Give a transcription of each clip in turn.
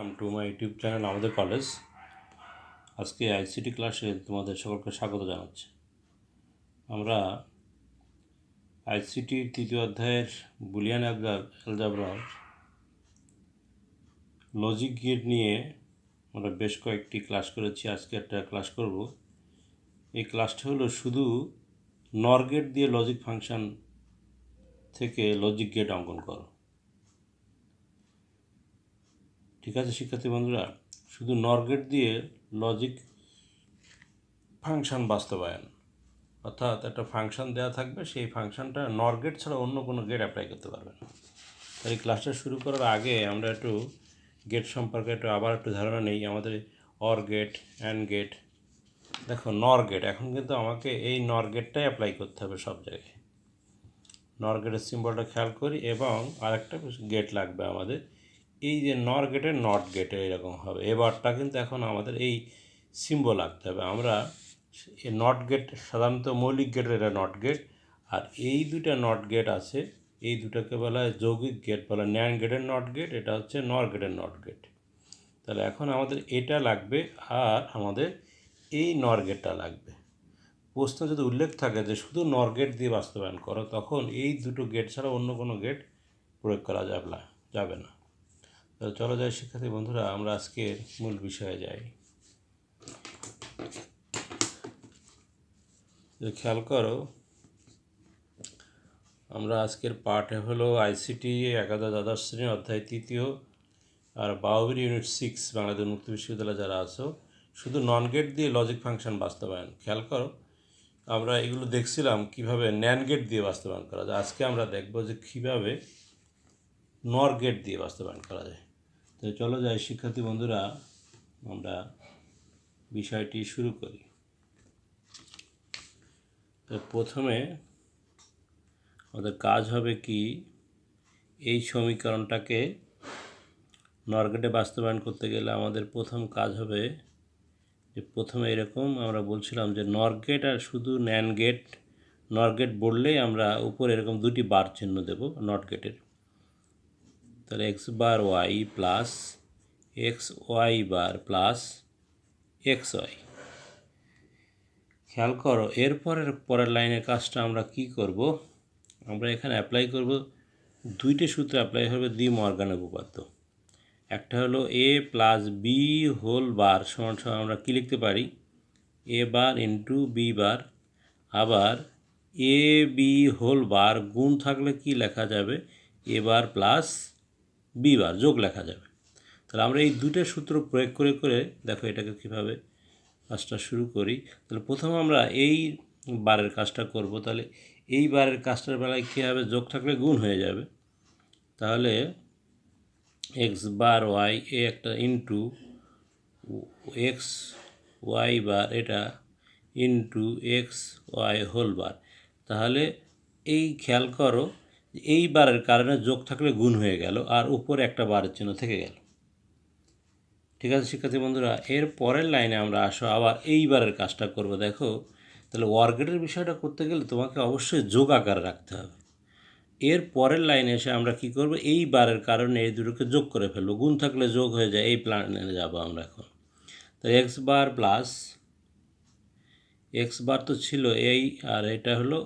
Welcome to my YouTube channel আমাদের college. আজকে ICT ক্লাসে তোমাদের সকলকে স্বাগত জানাচ্ছি। আমরা আইসিটির তৃতীয় অধ্যায়ের বুলিয়ান অ্যালজাবরার লজিক গেট নিয়ে আমরা বেশ কয়েকটি ক্লাস করেছি। আজকে একটা ক্লাস করব। এই ক্লাসটা হলো শুধু নর গেট দিয়ে লজিক ফাংশন থেকে লজিক গেট অঙ্কন করো। ঠিক আছে শিক্ষার্থী বন্ধুরা, শুধু নর গেট দিয়ে লজিক ফাংশন বাস্তবায়ন, অর্থাৎ একটা ফাংশন দেওয়া থাকবে, সেই ফাংশনটা নর গেট ছাড়া অন্য কোনো গেট অ্যাপ্লাই করতে পারবে না। তাই এই ক্লাসটা শুরু করার আগে আমরা একটু গেট সম্পর্কে আবার একটু ধারণা নেই। আমাদের অর গেট, অ্যান্ড গেট, দেখো নর গেট, এখন কিন্তু আমাকে এই নর গেটটাই অ্যাপ্লাই করতে হবে সব জায়গায়। নর গেটের সিম্বলটা খেয়াল করি, এবং আরেকটা গেট লাগবে আমাদের। এই যে নর গেটের নট গেটে এরকম হবে, এবারটা কিন্তু এখন আমাদের এই সিম্বল আঁকতে হবে। আমরা এই নট গেট সাধারণত মৌলিক গেটের এটা নট গেট, আর এই দুটা নট গেট আছে, এই দুটাকে বলা হয় যৌগিক গেট, বলা ন্যান্ড গেটের নট গেট, এটা হচ্ছে নর গেটের নট গেট। তাহলে এখন আমাদের এটা লাগবে, আর আমাদের এই নর গেটটা লাগবে। প্রশ্ন যদি উল্লেখ থাকে যে শুধু নর গেট দিয়ে বাস্তবায়ন করো, তখন এই দুটো গেট ছাড়া অন্য কোনো গেট প্রয়োগ করা যাবে না। তো চলো যাই শিক্ষার্থী বন্ধুরা, আমরা আজকের মূল বিষয়ে যাই। খেয়াল করো, আমরা আজকের পাঠে হলো আইসিটি একাদশ দ্বাদশ শ্রেণী অধ্যায় তৃতীয় আর 52 ইউনিট 6 বাংলাদেশ মুক্ত বিশ্ববিদ্যালয় যারা আছো, শুধু নন গেট দিয়ে লজিক ফাংশন বাস্তবায়ন। খেয়াল করো, আমরা এগুলো দেখছিলাম কিভাবে ন্যান গেট দিয়ে বাস্তবায়ন করা যায়। আজকে আমরা দেখব যে কীভাবে নর গেট দিয়ে বাস্তবায়ন করা যায়। তো চলো যাই শিক্ষার্থী বন্ধুরা, আমরা বিষয়টি শুরু করি। তো প্রথমে আমাদের কাজ হবে কি, এই সমীকরণটাকে নর গেটে বাস্তবায়ন করতে গেলে আমাদের প্রথম কাজ হবে যে প্রথমে এরকম আমরা বলছিলাম যে নর গেট আর শুধু ন্যান গেট। নর গেট বললেই আমরা উপরে এরকম দুটি বার চিহ্ন দেব নট গেটের। তাহলে এক্স বার ওয়াই প্লাস এক্স ওয়াই বার প্লাস এক্স ওয়াই। খেয়াল করো, পরের লাইনের কাজটা আমরা কি করব, আমরা এখানে অ্যাপ্লাই করব দুইটি সূত্র অ্যাপ্লাই হবে ডি মর্গানের উপপাদ্য। একটা হলো এ প্লাস বি হোল বার সমান সমান আমরা কী লিখতে পারি, এ বার ইন্টু বি বার। আবার এ বি হোল বার গুণ থাকলে কি লেখা যাবে, এ বার প্লাস বি বার যোগ লেখা যাবে। তাহলে আমরা এই দুটো সূত্র প্রয়োগ করে করে দেখো এটাকে কীভাবে কাজটা শুরু করি। তাহলে প্রথম আমরা এই বারের কাজটা করব। তাহলে এই বারের কাজটার বেলায় কী হবে, যোগ থাকলে গুণ হয়ে যাবে। তাহলে এক্স বার ওয়াই এ একটা ইন্টু এক্স ওয়াই বার এটা into X Y whole bar. তাহলে এই খেয়াল করো, এই বারের কারণে যোগ থাকলে গুণ হয়ে গেল, আর উপরে একটা বারের চিহ্ন থেকে গেল। ঠিক আছে শিক্ষার্থী বন্ধুরা, এর পরের লাইনে আমরা আসো, আবার এইবারের কাজটা করব। দেখো, তাহলে ওয়ার্গেটের বিষয়টা করতে গেলে তোমাকে অবশ্যই যোগ আকার রাখতে হবে। এর পরের লাইনে এসে আমরা কি করব, এই বারের কারণে এই দুটোকে যোগ করে ফেলবো, গুণ থাকলে যোগ হয়ে যায়, এই প্ল্যানে যাবো আমরা এখন। তো x bar plus x bar তো ছিল এই, আর এটা হলো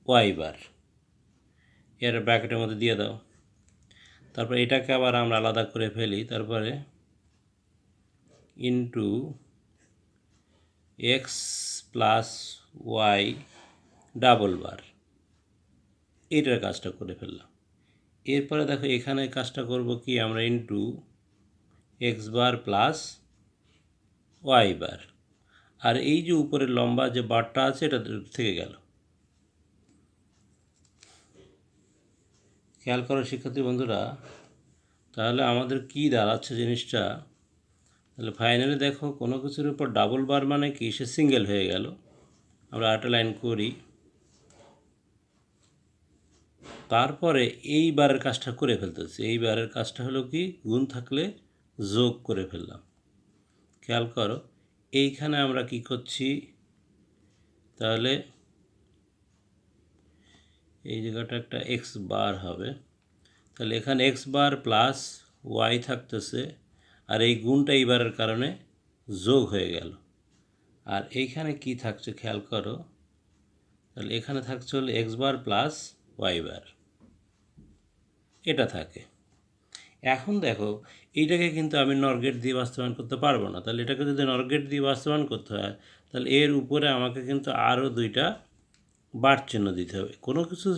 ওয়াই বার, এর ব্র্যাকেটের মধ্যে দিয়ে দাও। তারপর এটাকে আবার আমরা আলাদা করে ফেলি, তারপরে into X plus Y double bar, এইটার কাজটা করে ফেললাম। এরপরে দেখো এখানে কাজটা করব কি, আমরা into x bar plus y bar, আর এই যে উপরের লম্বা যে বারটা আছে এটা থেকে গেল। খেয়াল করো শিক্ষার্থী বন্ধুরা, তাহলে আমাদের কি দাঁড়াচ্ছে জিনিসটা, তাহলে ফাইনালি দেখো কোনো কিছুর উপর ডাবল বার মানে কি, সে সিঙ্গেল হয়ে গেল। আমরা আরেকটা লাইন করি, তারপরে এই বারের কাজটা করে ফেলতেছি। এই বারের কাজটা হলো কি, গুণ থাকলে যোগ করে ফেললাম। খেয়াল করো, এইখানে আমরা কি করছি, তাহলে এই জায়গাটা একটা এক্স বার হবে। তাহলে এখানে এক্স বার প্লাস ওয়াই থাকতেছে, আর এই গুণটা এইবারের কারণে যোগ হয়ে গেল। আর এইখানে কি থাকছে খেয়াল করো, তাহলে এখানে থাকছে হলো x bar plus Y bar, এটা থাকে। এখন দেখো এইটাকে কিন্তু আমি নর গেট দিয়ে বাস্তবায়ন করতে পারবো না, তাহলে এটাকে যদি নর গেট দিয়ে বাস্তবায়ন করতে হয় তাহলে এর উপরে আমাকে কিন্তু আরও দুইটা বার চিহ্ন দিতে হবে। কোনো কিছু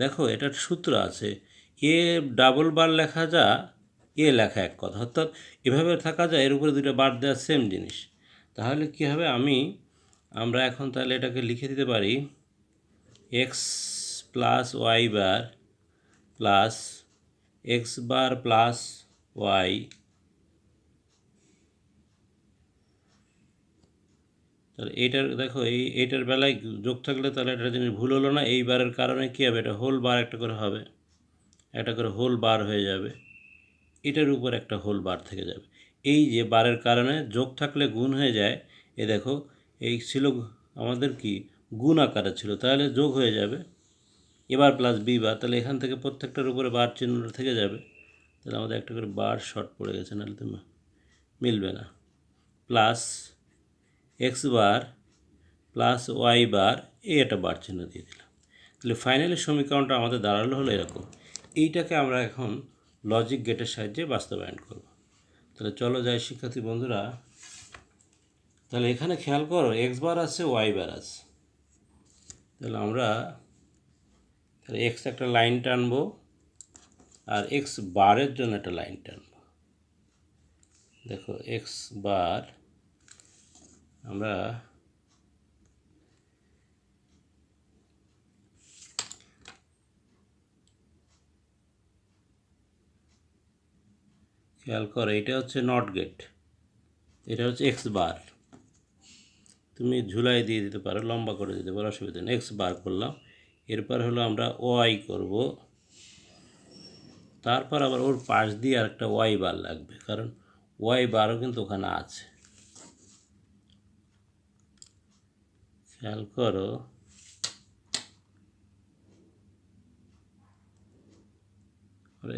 দেখো এটার সূত্র আছে, এ ডাবল বার লেখা যা এ লেখা এক কথা, অর্থাৎ এভাবে থাকা যায়, এর উপরে দুইটা বার দেওয়া সেম জিনিস। তাহলে কী হবে, আমরা এখন তাহলে এটাকে লিখে দিতে পারি x plus y bar plus x bar plus Y, তাহলে এইটার দেখো এইটার বেলায় যোগ থাকলে তাহলে একটা জিনিস ভুল হলো না, এই বারের কারণে কী হবে, এটা হোল বার একটা করে হবে, একটা করে হোল বার হয়ে যাবে, এটার উপর একটা হোল বার থেকে যাবে। এই যে বারের কারণে যোগ থাকলে গুণ হয়ে যায়, এ দেখো এই ছিল আমাদের কি গুণ আকারে ছিল, তাহলে যোগ হয়ে যাবে এবার প্লাস বি বার, তাহলে এখান থেকে প্রত্যেকটার উপরে বার চিহ্নটা থেকে যাবে, তাহলে আমাদের একটা করে বার শর্ট পড়ে গেছে, নাহলে তো মিলবে না। Plus x bar plus y bar, এই একটা বার চিহ্ন দিয়ে দিলাম। তাহলে ফাইনালি সমীকরণটা আমাদের দাঁড়ালো হলো এরকম। এইটাকে আমরা এখন লজিক গেটের সাহায্যে বাস্তবায়ন করব। তাহলে চলো যাই শিক্ষার্থী বন্ধুরা, তাহলে এখানে খেয়াল করো এক্স বার আছে ওয়াই বার আছে, তাহলে আমরা তাহলে এক্স একটা লাইন টানবো আর এক্স বারের জন্য একটা লাইন টানবো। দেখো এক্স বার আমরা খেয়াল করো এটা হচ্ছে নট গেট, এটা হচ্ছে এক্স বার, তুমি ঝুলাই দিয়ে দিতে পারো, লম্বা করে দিতে পারো, অসুবিধা নেই। এক্স বার করলাম, এরপর হলো আমরা ওয়াই করব, তারপর আবার ওর পাশ দিয়ে আরেকটা ওয়াই বার লাগবে, কারণ ওয়াই বারও কিন্তু ওখানে আছে। খেয়াল করো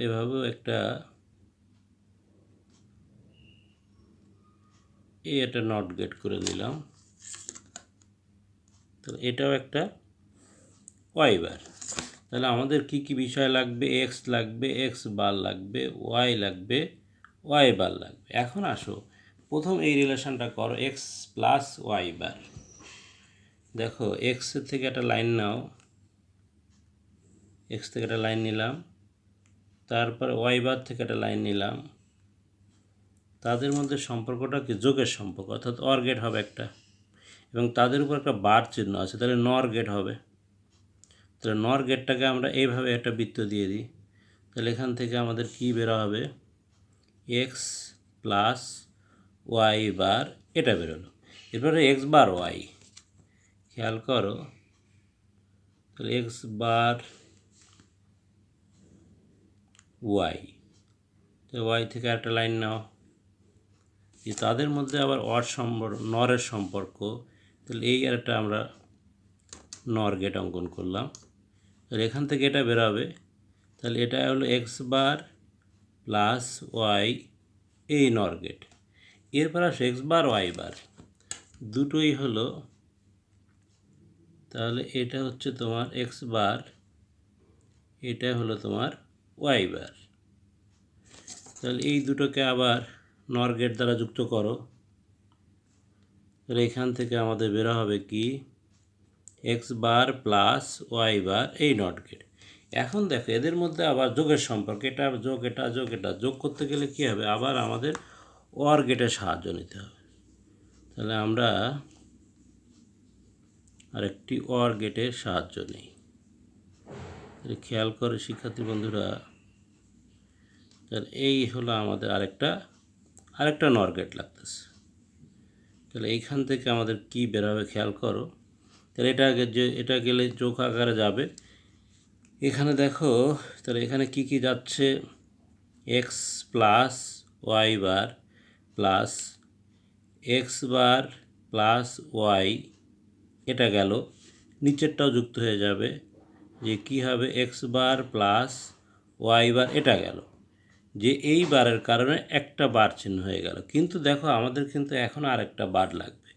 এভাবেও একটা এটা নট গেট করে দিলাম, তো এটাও একটা ওয়াই বার। তাহলে আমাদের কি কি বিষয় লাগবে, এক্স লাগবে, এক্স বার লাগবে, ওয়াই লাগবে, ওয়াই বার লাগবে। এখন আসো প্রথম এই রিলেশনটা করো, এক্স প্লাস ওয়াই বার। দেখো এক্সের থেকে একটা লাইন নাও, এক্স থেকে একটা লাইন নিলাম, তারপর ওয়াই বার থেকে একটা লাইন নিলাম, তাদের মধ্যে সম্পর্কটা কি যোগের সম্পর্ক, অর্থাৎ অর গেট হবে একটা, এবং তাদের উপর একটা বার চিহ্ন আছে, তাহলে নর গেট হবে। তাহলে নর গেটটাকে আমরা এইভাবে একটা বৃত্ত দিয়ে দিই, তাহলে এখান থেকে আমাদের কি বেরো হবে, এক্স প্লাস ওয়াই বার, এটা বেরোলো। এরপরে এক্স বার ওয়াই, খেয়াল করো তাহলে এক্স বার ওয়াই, তো ওয়াই থেকে একটা লাইন নাও, যে তাদের মধ্যে আবার নরের সম্পর্ক, তাহলে এই আর একটা আমরা নর গেট অঙ্কন করলাম, তাহলে এখান থেকে এটা বেরোবে, তাহলে এটা হলো এক্স বার প্লাস ওয়াই, এই নর গেট। এরপর আসে এক্স বার ওয়াই বার, দুটোই হলো, তাহলে এটা হচ্ছে তোমার এক্স বার, এটা হলো তোমার ওয়াই বার। তাহলে এই দুটোকে আবার নর গেট দ্বারা যুক্ত করো, তাহলে এখান থেকে আমাদের বেরো হবে কি x bar plus y bar, এই নট গেট। এখন দেখো এদের মধ্যে আবার যোগের সম্পর্ক, এটা যোগ এটা যোগ এটা, যোগ করতে গেলে কী হবে, আবার আমাদের ওয়ার গেটের সাহায্য নিতে হবে। তাহলে আমরা আরেকটি ওয়ার গেটের সাহায্য নিই। খেয়াল করে শিক্ষার্থী বন্ধুরা, তাহলে এই হলো আমাদের আরেকটা নর গেট লাগতেছে। তাহলে এইখান থেকে আমাদের কি বেরোবে খেয়াল করো, তাহলে এটা গেলে যোগ আকারে যাবে। এখানে দেখো তাহলে এখানে কি কি যাচ্ছে, x plus y bar plus x bar plus Y, এটা গেল, নিচেরটাও যুক্ত হয়ে যাবে, যে কি হবে x bar plus Y bar, এটা গেল। যে এই বারের কারণে একটা বার চিহ্ন হয়ে গেল, কিন্তু দেখো আমাদের কিন্তু এখন আরেকটা বার লাগবে।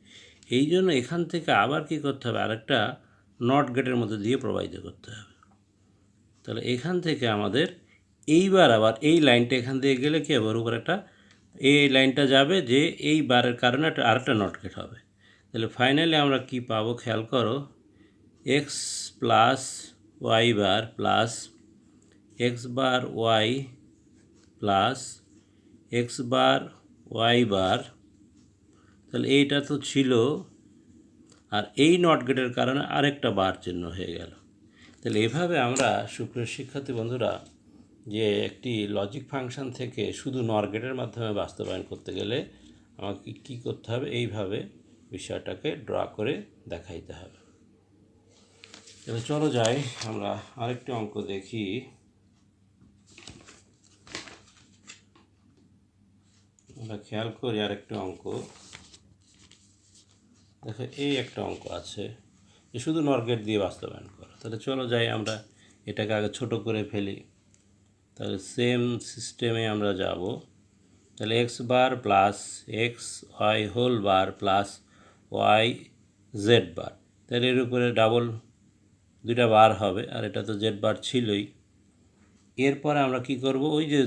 এই জন্য এখান থেকে আবার কি করতে হবে, আরেকটা নট গেটের মধ্যে দিয়ে প্রবাহিত করতে হবে। তাহলে এখান থেকে আমাদের এইবার আবার এই লাইনটা এখান থেকে গেলে কি হবে, ওর উপর একটা এই লাইনটা যাবে, যে এই বারের কারণে একটা আরেকটা নট গেট হবে। তাহলে ফাইনালি আমরা কি পাবো, খেয়াল করো, x plus y bar plus x bar Y plus x bar y bar. তাহলে এইটা তো ছিল, আর এই নট গেটের কারণে আরেকটা বার চিহ্ন হয়ে গেল। তাহলে এভাবে আমরা সুপ্রিয় শিক্ষার্থী বন্ধুরা, যে একটি লজিক ফাংশন থেকে শুধু নর গেটের মাধ্যমে বাস্তবায়ন করতে গেলে আমাকে কী করতে হবে, এইভাবে বিষয়টাকে ড্র করে দেখাইতে হবে। তাহলে চলো যাই, আমরা আরেকটি অঙ্ক দেখি। আমরা খেয়াল করি আরেকটি অঙ্ক। দেখো এই একটা অঙ্ক আছে যে শুধু নর গেট দিয়ে বাস্তবায়ন করো। তাহলে চলো যাই, আমরা এটাকে আগে ছোট করে ফেলি। তাহলে সেম সিস্টেমে আমরা যাব। তাহলে X bar plus X Y whole bar plus Y Z bar. তাহলে এর উপরে ডাবল দুইটা বার হবে, আর এটা তো জেড বার ছিলই। এরপরে আমরা কি করব, ওই যে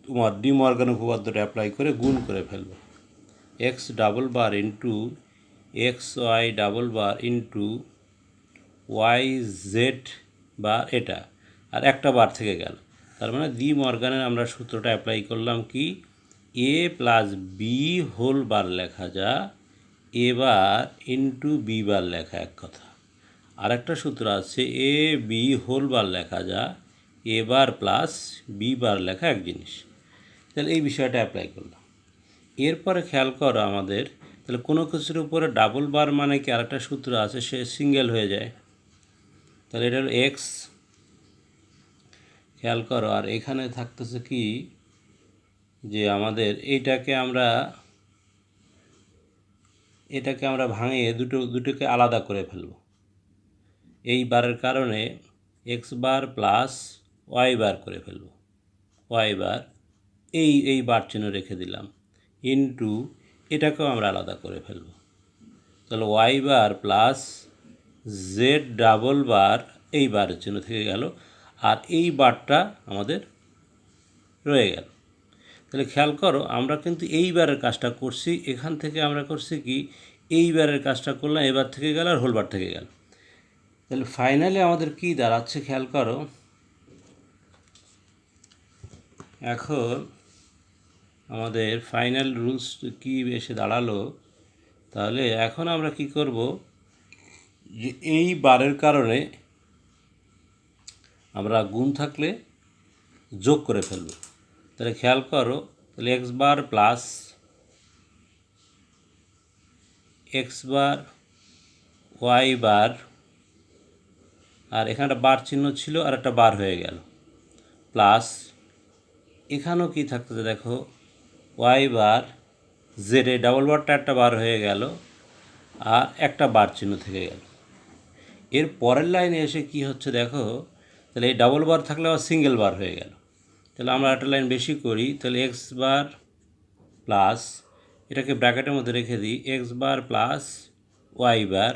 তোমার ডি মর্গান উপপাদ্যটা অ্যাপ্লাই করে গুণ করে ফেলব। X double bar into X Y double bar into Y Z bar, এটা আর একটা বার থেকে গেল। তার মানে ডি মর্গানের আমরা সূত্রটা অ্যাপ্লাই করলাম কি, এ প্লাস বি হোল বার লেখা যা এ বার ইন্টু বি বার লেখা এক কথা। আরেকটা সূত্র আছে এ বি হোল বার লেখা যা এ বার প্লাস বি বার লেখা এক জিনিস। তাহলে এই বিষয়টা অ্যাপ্লাই করলাম। এরপরে খেয়াল করো আমাদের, তাহলে কোনো কিছুর উপরে ডাবল বার মানে কি আরেকটা সূত্র আছে, সে সিঙ্গেল হয়ে যায়। তাহলে এটা হলো এক্স, খেয়াল করো। আর এখানে থাকতেছে কি, যে আমাদের এটাকে আমরা ভাঙিয়ে দুটোকে আলাদা করে ফেলব। এই বারের কারণে x bar plus y bar করে ফেলব, ওয়াই বার এই বার চিহ্ন রেখে দিলাম, ইন্টু এটাকেও আমরা আলাদা করে ফেলব। তাহলে y bar plus Z double বার এই বারের চিহ্ন থেকে গেল, আর এই বারটা আমাদের রয়ে গেল। তাহলে খেয়াল করো, আমরা কিন্তু এইবারের কাজটা করছি, এখান থেকে আমরা করছি কি, এইবারের কাজটা করলাম, এবার থেকে গেল আর হোলবার থেকে গেল। তাহলে ফাইনালি আমাদের কি দাঁড়াচ্ছে, খেয়াল করো। এখন আমাদের ফাইনাল রুলস কি এসে দাঁড়ালো, তাহলে এখন আমরা কি করব, যে এই বারের কারণে আমরা গুণ থাকলে যোগ করে ফেলব। তাহলে খেয়াল করো, তাহলে X bar plus x bar y bar, আর এখানে একটা বার চিহ্ন ছিল আর একটা বার হয়ে গেল, প্লাস এখানেও কি থাকতেছে দেখো, ওয়াই বার জেড, এই ডাবল বারটা একটা বার হয়ে গেল আর একটা বার চিহ্ন থেকে গেল। এর পরের লাইনে এসে কি হচ্ছে দেখো, তাহলে এই ডাবল বার থাকলে আবার সিঙ্গেল বার হয়ে গেল। তাহলে আমরা একটা লাইন বেশি করি, তাহলে এক্স বার প্লাস, এটাকে ব্র্যাকেটের মধ্যে রেখে দিই, x bar plus y bar,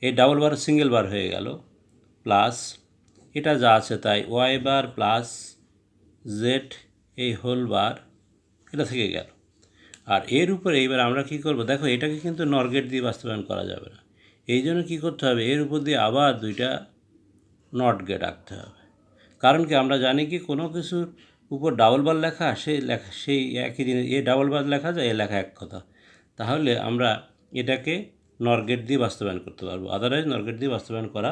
এই ডাবল বার সিঙ্গেল বার হয়ে গেল, প্লাস এটা যা আছে তাই ওয়াই বার প্লাস জেড এই হোল বার, এটা থেকে গেল। আর এর উপরে এইবার আমরা কি করব, দেখো এটাকে কিন্তু নর গেট দিয়ে বাস্তবায়ন করা যাবে না, এই জন্য কী করতে হবে, এর উপর দিয়ে আবার দুইটা নট গেট আঁকতে হবে। কারণ কি, আমরা জানি কি, কোনো কিছুর উপর ডাবল বার লেখা সেই একই জিনিস, এ ডাবল বার লেখা যায়, এ লেখা এক কথা। তাহলে আমরা এটাকে নর গেট দিয়ে বাস্তবায়ন করতে পারবো, আদারওয়াইজ নর গেট দিয়ে বাস্তবায়ন করা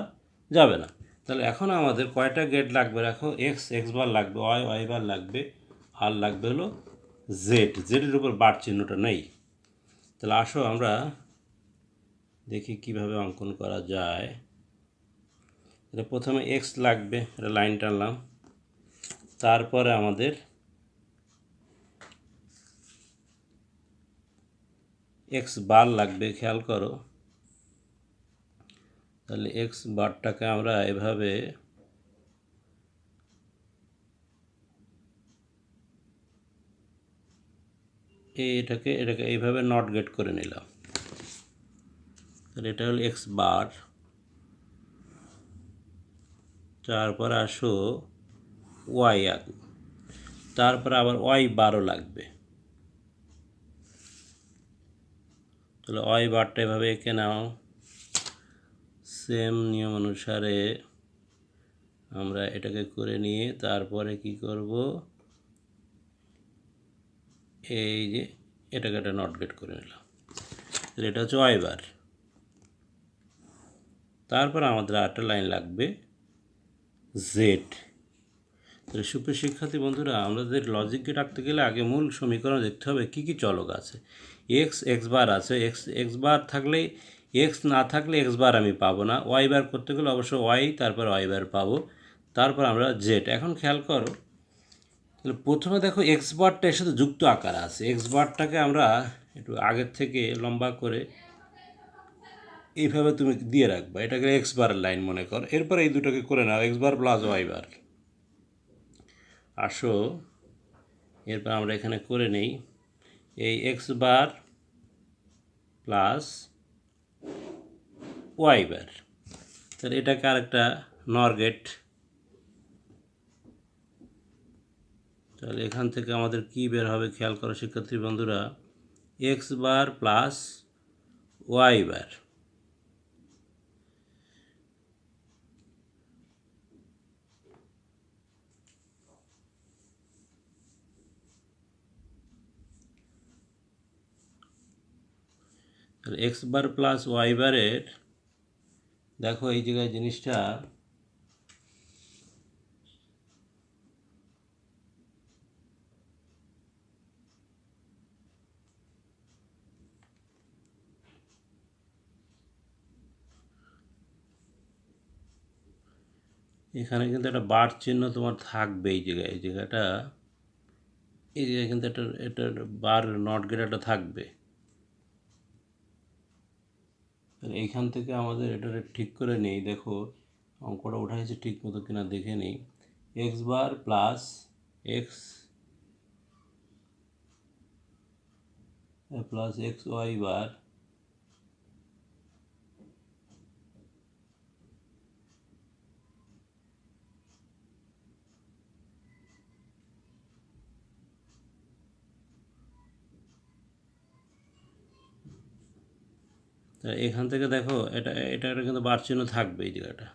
যাবে না। তাহলে এখন আমাদের কয়টা গেট লাগবে, রাখো, এক্স বার লাগবে, ওয়াই বার লাগবে, আর লাগবে হলো জেডের উপর বার চিহ্নটা নেই। তাহলে আসো আমরা দেখি কিভাবে অঙ্কন করা যায়। এটা প্রথমে এক্স লাগবে, এটা লাইন টানলাম, তারপরে আমাদের এক্স বার লাগবে, খেয়াল করো। তাহলে এক্স বারটাকে আমরা এভাবে এটাকে এইভাবে নট গেট করে নিলাম। তাহলে এটা হলো এক্স বার, তারপর আসো ওয়াই আগে, তারপর আবার ওয়াই বারও লাগবে। তাহলে ওয়াই বারটা এভাবে এঁকে নাও। সেম নিয়ম অনুসারে আমরা এটাকে করে নিয়ে তারপরে কি করব, এই যে এটাকে একটা নট গেট করে নিলাম। তাহলে এটা হচ্ছে ওয়াই বার। তারপর আমাদের আরেকটা লাইন লাগবে জেড। তাহলে সুপ্রিয় শিক্ষার্থী বন্ধুরা, আমাদের লজিক গেট আঁকতে গেলে আগে মূল সমীকরণ দেখতে হবে কী কী চলক আছে। এক্স বার আছে, এক্স বার থাকলে, এক্স না থাকলে এক্স বার আমি পাবো না। ওয়াই বার করতে গেলে অবশ্য ওয়াই, তারপর ওয়াই বার পাবো, তারপর আমরা জেড। এখন খেয়াল করো, তাহলে প্রথমে দেখো এক্স বারটা এর সাথে যুক্ত আকার আছে। এক্স বারটাকে আমরা একটু আগের থেকে লম্বা করে এইভাবে তুমি দিয়ে রাখবা, এটাকে এক্স বারের লাইন মনে কর। এরপর এই দুটোকে করে নাও, x bar plus y bar. আসো এরপর আমরা এখানে করে নেই এই x bar plus y bar. তাহলে এটাকে আরেকটা নর গেট। তাহলে এখান থেকে আমাদের কি বের হবে খেয়াল করো শিক্ষার্থী বন্ধুরা, x bar plus y bar. তাহলে এক্স বার প্লাস ওয়াই বারের দেখো এই জায়গায় জিনিসটা এখানে কিন্তু একটা বার চিহ্ন তোমার থাকবে এই জায়গায়, এই জায়গাটা, এই জায়গায় কিন্তু এটার বার নট গেট একটা থাকবে। এইখান থেকে আমাদের এটা ঠিক করে নেই, দেখো অঙ্কটা উঠাইছে ঠিক মতো কিনা দেখে নেই। X bar plus X Y বার তা এখান থেকে দেখো এটা কিন্তু বার চিহ্ন থাকবে এই জায়গাটা।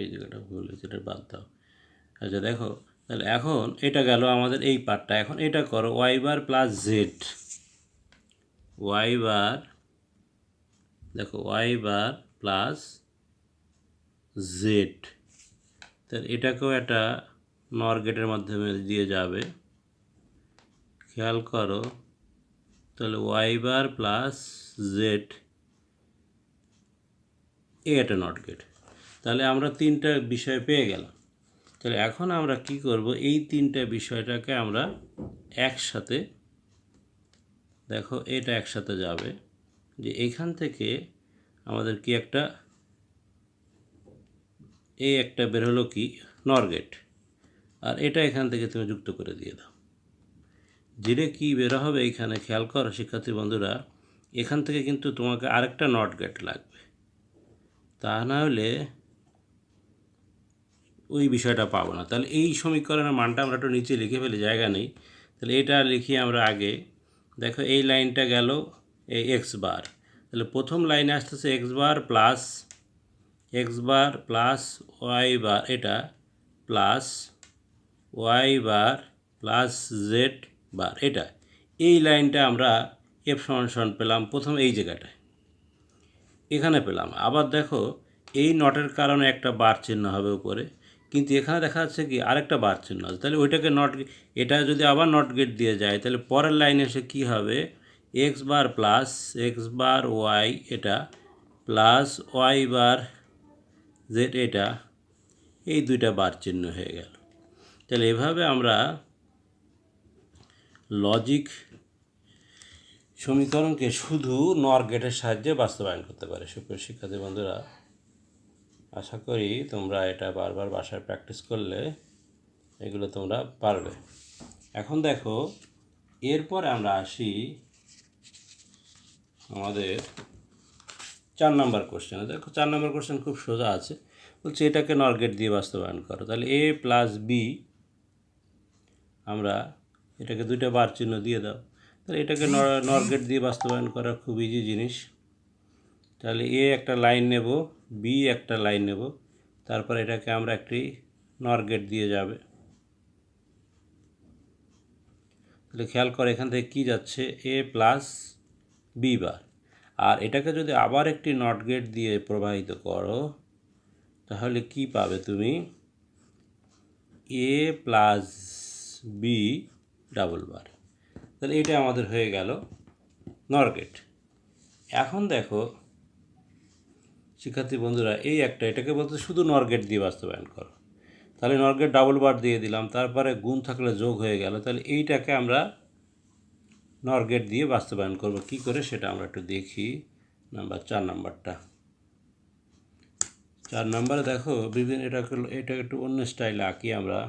এই জায়গাটা ভুল হয়েছে, এটা বাদ দাও। আচ্ছা দেখো, তাহলে এখন এটা গেল আমাদের এই পার্টটা। এখন এটা করো y bar plus Z. Y bar, দেখো ওয়াই বার প্লাস জেড। তাহলে এটাকেও একটা নর গেটের মাধ্যমে দিয়ে যাবে, খেয়াল করো। তাহলে ওয়াই বার প্লাস জেড, এটা নট গেট। তাহলে আমরা তিনটা বিষয় পেয়ে গেলাম। তাহলে এখন আমরা কি করব, এই তিনটা বিষয়টাকে আমরা একসাথে, দেখো এটা একসাথে যাবে, যে এইখান থেকে আমাদের কি একটা, এই একটা বের হলো কি নর গেট, আর এটা এখান থেকে তুমি যুক্ত করে দিয়ে দাও। জিরে কি বের হবে এইখানে খেয়াল করো শিক্ষার্থী বন্ধুরা, এখান থেকে কিন্তু তোমাকে আরেকটা নট গেট লাগবে, তা না হলে ওই বিষয়টা পাবো না। তাহলে এই সমীকরণের মানটা আমরা একটু নিচে লিখে ফেলি, জায়গা নেই। তাহলে এটা লিখি আমরা আগে। দেখো এই লাইনটা গেল এই এক্স বার, তাহলে প্রথম লাইনে আসতেছে x bar plus Y bar, এটা plus y bar plus Z bar, এটা। এই লাইনটা আমরা এফ সমান পেলাম প্রথম এই জায়গাটায়, এখানে পেলাম। আবার দেখো এই নটের কারণে একটা বার চিহ্ন হবে উপরে, কিন্তু এখানে দেখা যাচ্ছে কি আরেকটা বার চিহ্ন আছে। তাহলে ওইটাকে নট, এটা যদি আবার নট গেট দিয়ে যায়, তাহলে পরের লাইনে এসে কী হবে, x bar plus x bar Y, এটা প্লাস ওয়াই বার জেড, এটা, এই দুইটা বার চিহ্ন হয়ে গেল। তাহলে এভাবে আমরা লজিক সমীকরণকে শুধু নর গেটের সাহায্যে বাস্তবায়ন করতে পারে। সুপ্রিয় শিক্ষার্থী বন্ধুরা, আশা করি তোমরা এটা বারবার বাসায় প্র্যাকটিস করলে এগুলো তোমরা পারবে। এখন দেখো, এরপর আমরা আসি আমাদের 4 নম্বর কোশ্চেনে। দেখো 4 নম্বর কোশ্চেন খুব সোজা আছে, বলছে এটাকে নর গেট দিয়ে বাস্তবায়ন করো। তাহলে a প্লাস বি, আমরা এটাকে দুইটা বার চিহ্ন দিয়ে দাও। তাহলে এটাকে নর গেট দিয়ে বাস্তবায়ন করা খুব ইজি জিনিস। তাহলে এ একটা লাইন নেব, বি একটা লাইন নেব, তারপর এটাকে আমরা একটি নর গেট দিয়ে যাবে। তাহলে খেয়াল করে এখান থেকে কী যাচ্ছে, এ প্লাস বি বার। আর এটাকে যদি আবার একটি নট গেট দিয়ে প্রবাহিত করো তাহলে কি পাবে তুমি, এ প্লাস বি ডাবল বার। তাহলে এটা আমাদের হয়ে গেল নর গেট। এখন দেখো শিক্ষার্থী বন্ধুরা, এই একটা এটাকে বলতে শুধু নর গেট দিয়ে বাস্তবায়ন করো। তাহলে নর গেট ডাবল বার দিয়ে দিলাম, তারপরে গুণ থাকলে যোগ হয়ে গেল। তাহলে এইটাকে আমরা নর গেট দিয়ে বাস্তবায়ন করব কি করে সেটা আমরা একটু দেখি। 4 নাম্বারটা, 4 নম্বরে দেখো বিভিন্ন এটা একটু অন্য স্টাইলে আঁকি আমরা।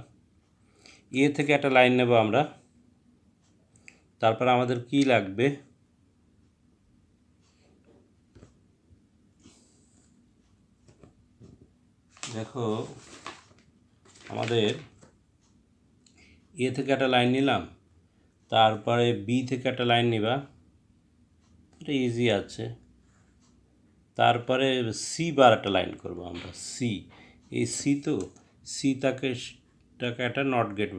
এ থেকে একটা লাইন নেব আমরা, তারপর আমাদের কি লাগবে, দেখো আমাদের এ থেকে একটা লাইন নিলাম, তারপরে বি থেকে একটা লাইন নিবা, এটা ইজি আছে। তারপরে সি বার একটা লাইন করব আমরা, সি, এই সি তো সি তাকে একটা নট গেট,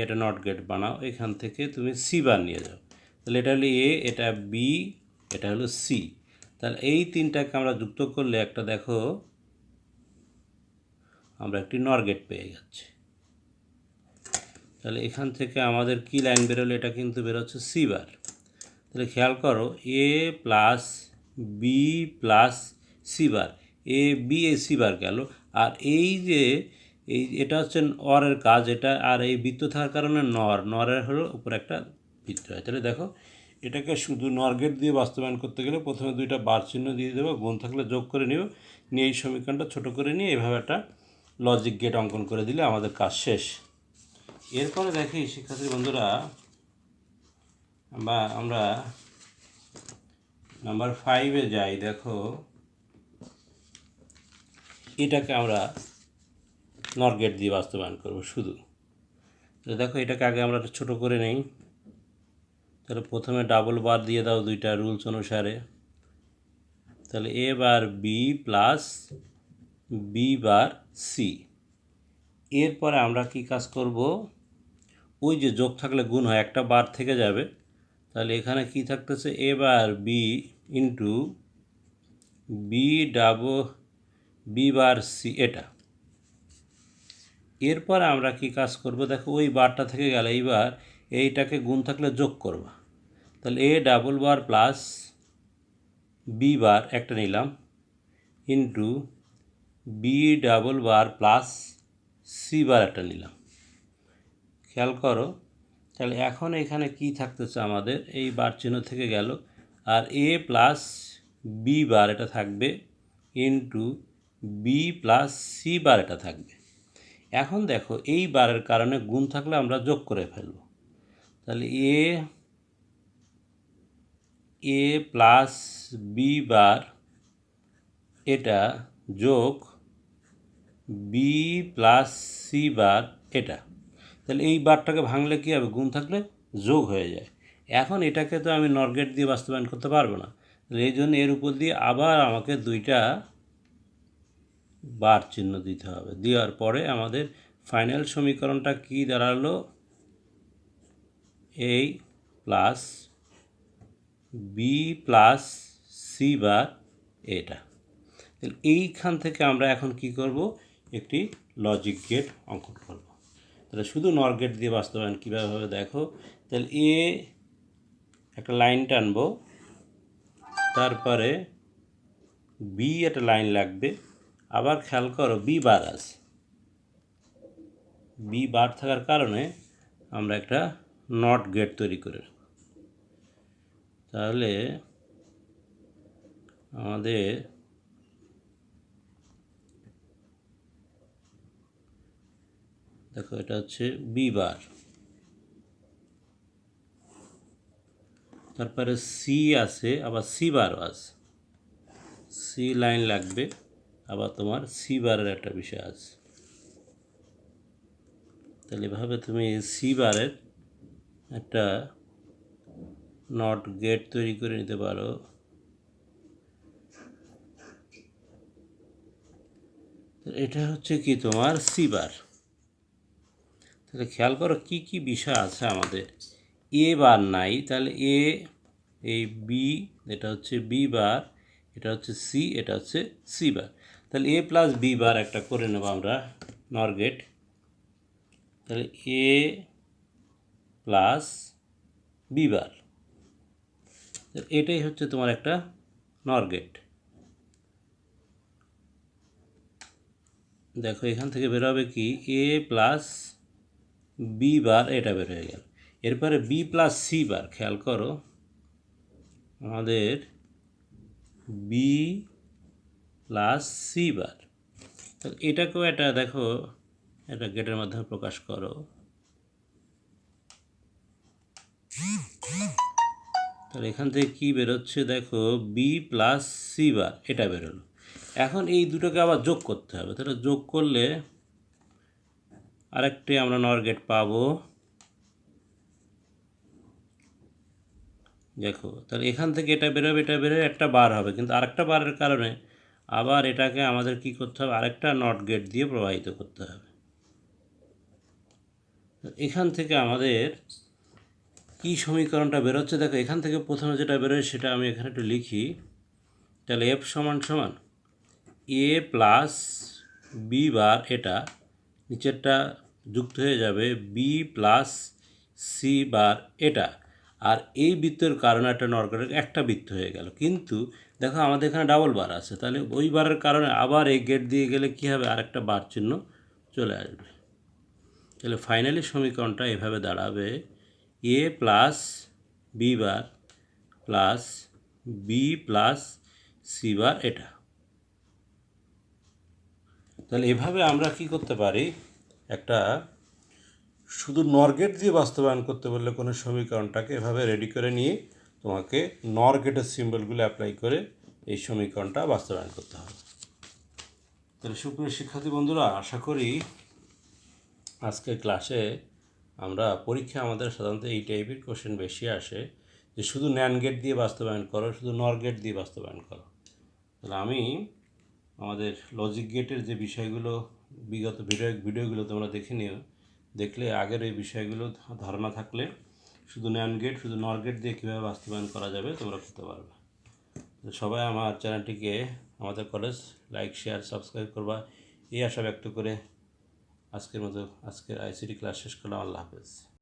এটা নট গেট বানাও, এখান থেকে তুমি সি বার নিয়ে যাও। তাহলে এটা হলো এ, এটা বি, এটা হলো সি। তাহলে এই তিনটাকে আমরা যুক্ত করলে একটা দেখো আমরা একটি নর গেট পেয়ে যাচ্ছি। তাহলে এখান থেকে আমাদের কি লাইন বেরোলো, এটা কিন্তু বেরোচ্ছে সি বার। তাহলে খেয়াল করো, A plus B plus C bar, A B A C bar গেল। আর এই যে এটা হচ্ছে অরের কাজ, এটা আর এই বৃত্ত থাকার কারণে নরের হলো উপর একটা বৃত্ত হয়। তাহলে দেখো এটাকে শুধু নর গেট দিয়ে বাস্তবায়ন করতে গেলে প্রথমে দুইটা বার চিহ্ন দিয়ে দেবো, গুণ থাকলে যোগ করে নিব, নিয়ে এই সমীকরণটা ছোটো করে নিয়ে এভাবে একটা লজিক গেট অঙ্কন করে দিলে আমাদের কাজ শেষ। এরপরে দেখি শিক্ষার্থী বন্ধুরা, আমরা নাম্বার 5-এ যাই। দেখো এটাকে আমরা নর গেট দিয়ে বাস্তবায়ন করব শুধু। তাহলে দেখো এটাকে আগে আমরা ছোটো করে নেই। তাহলে প্রথমে ডাবল বার দিয়ে দাও দুইটা রুলস অনুসারে। তাহলে A bar B plus B bar C. এরপরে আমরা কি কাজ করব, ওই যে যোগ থাকলে গুণ হয়, একটা বার থেকে যাবে। তাহলে এখানে কি থাকতেছে, A bar B into B B bar C, এটা। এরপর আমরা কি কাজ করব, দেখো ওই বারটা থেকে গেলে এইবার এইটাকে গুণ থাকলে যোগ করব। তাহলে A double bar plus B bar একটা নিলাম into B double bar plus C bar একটা নিলাম। খেয়াল করো, তাহলে এখন এখানে কি থাকতেছে আমাদের, এই বার চিহ্ন থেকে গেল, আর এ প্লাস বি বার এটা থাকবে into B plus C bar এটা থাকবে। এখন দেখো এই বারের কারণে গুণ থাকলে আমরা যোগ করে ফেলব। তাহলে এ প্লাস বি বার এটা যোগ বি প্লাস সি বার এটা। তাহলে এই বারটাকে ভাঙলে কী হবে, গুণ থাকলে যোগ হয়ে যায়। এখন এটাকে তো আমি নর গেট দিয়ে বাস্তবায়ন করতে পারবো না, তাহলে এই জন্য এর উপর দিয়ে আবার আমাকে দুইটা বার চিহ্ন দিতে হবে। দেওয়ার পরে আমাদের ফাইনাল সমীকরণটা কি দাঁড়ালো, এই plus B plus C bar এটা। তাহলে এইখান থেকে আমরা এখন কি করব, একটি লজিক গেট অঙ্কন করব। তাহলে শুধু নর গেট দিয়ে বাস্তবায়ন কীভাবে হবে দেখো। তাহলে এ একটা লাইন টানবো, তারপরে বি একটা লাইন লাগবে, আবার খেয়াল করো বি বার আছে, বি বার থাকার কারণে আমরা একটা নট গেট তৈরি করে নেব। তাহলে আমাদের দেখো এটা হচ্ছে বি বার, তারপরে সি আছে, আবার সি বারও আছে, সি লাইন লাগবে, আবার তোমার সি বারের একটা বিষয় আছে। তাহলে এভাবে তুমি সি বারের একটা নট গেট তৈরি করে নিতে পারো। এটা হচ্ছে কি তোমার সি বার। তাহলে খেয়াল করো কি কি বিষয় আছে আমাদের। এ বার নাই, তাহলে এ, এই বি, এটা হচ্ছে বি বার, এটা হচ্ছে সি, এটা হচ্ছে সি বার। তাহলে এ প্লাস বি বার একটা করে নেব আমরা নর গেট। তাহলে এ প্লাস বি বার, এটাই হচ্ছে তোমার একটা নর গেট। দেখো এখান থেকে বের হবে কি এ প্লাস বি বার, এটা বের হয়ে গেল। এরপরে বি প্লাস সি বার, খেয়াল করো আমাদের বি প্লাস সি বার। তাহলে এটাকেও এটা দেখো এটা গেটের মাধ্যমে প্রকাশ করো। তাহলে এখান থেকে কী বেরোচ্ছে দেখো বি প্লাস সি বার, এটা বেরোলো। এখন এই দুটোকে আবার যোগ করতে হবে। তাহলে যোগ করলে আরেকটি আমরা নর গেট পাবো। দেখো তাহলে এখান থেকে এটা বেরোবে, এটা বেরোবে, একটা বার হবে, কিন্তু আরেকটা বারের কারণে আবার এটাকে আমাদের কি করতে হবে, আরেকটা নট গেট দিয়ে প্রবাহিত করতে হবে। এখান থেকে আমাদের কি সমীকরণটা বেরোচ্ছে দেখো, এখান থেকে প্রথমে যেটা বেরোয় সেটা আমি এখানে একটু লিখি। তাহলে এফ সমান সমান এ প্লাস বি বার, এটা নিচেরটা যুক্ত হয়ে যাবে বি প্লাস সি বার, এটা। আর এই বৃত্তের কারণে একটা নরগেটের একটা বৃত্ত হয়ে গেল, কিন্তু দেখো আমাদের এখানে ডাবল বার আছে, তাহলে ওই বারের কারণে আবার এই গেট দিয়ে গেলে কী হবে, আরেকটা বার চিহ্ন চলে আসবে। তাহলে ফাইনালি সমীকরণটা এভাবে দাঁড়াবে A plus B bar plus B plus C bar, এটা। তাহলে এভাবে আমরা কি করতে পারি, একটা শুধু নর গেট দিয়ে বাস্তবায়ন করতে বললে কোনো সমীকরণটাকে এভাবে রেডি করে নিয়ে তোমাকে নর গেটের সিম্বলগুলো অ্যাপ্লাই করে এই সমীকরণটা বাস্তবায়ন করতে হবে। তাহলে সুপ্রিয় শিক্ষার্থী বন্ধুরা, আশা করি আজকের ক্লাসে আমরা পরীক্ষা আমাদের সাধারণত এই টাইপের কোশ্চেন বেশি আসে যে শুধু ন্যান গেট দিয়ে বাস্তবায়ন করো, শুধু নর গেট দিয়ে বাস্তবায়ন করো। তাহলে আমি আমাদের লজিক গেটের যে বিষয়গুলো বিগত ভিডিওগুলো তোমরা দেখে নিও, দেখলে আগের এই বিষয়গুলো ধারণা থাকলে শুধু ন্যান গেট, শুধু নর গেট দিয়ে কীভাবে বাস্তবায়ন করা যাবে তোমরা করতে পারবে। সবাই আমার চ্যানেলটিকে, আমাদের কলেজ লাইক, শেয়ার, সাবস্ক্রাইব করবা, এই আশা ব্যক্ত করে আজকের আইসিটি ক্লাস শেষ করলাম। আল্লাহ হাফেজ।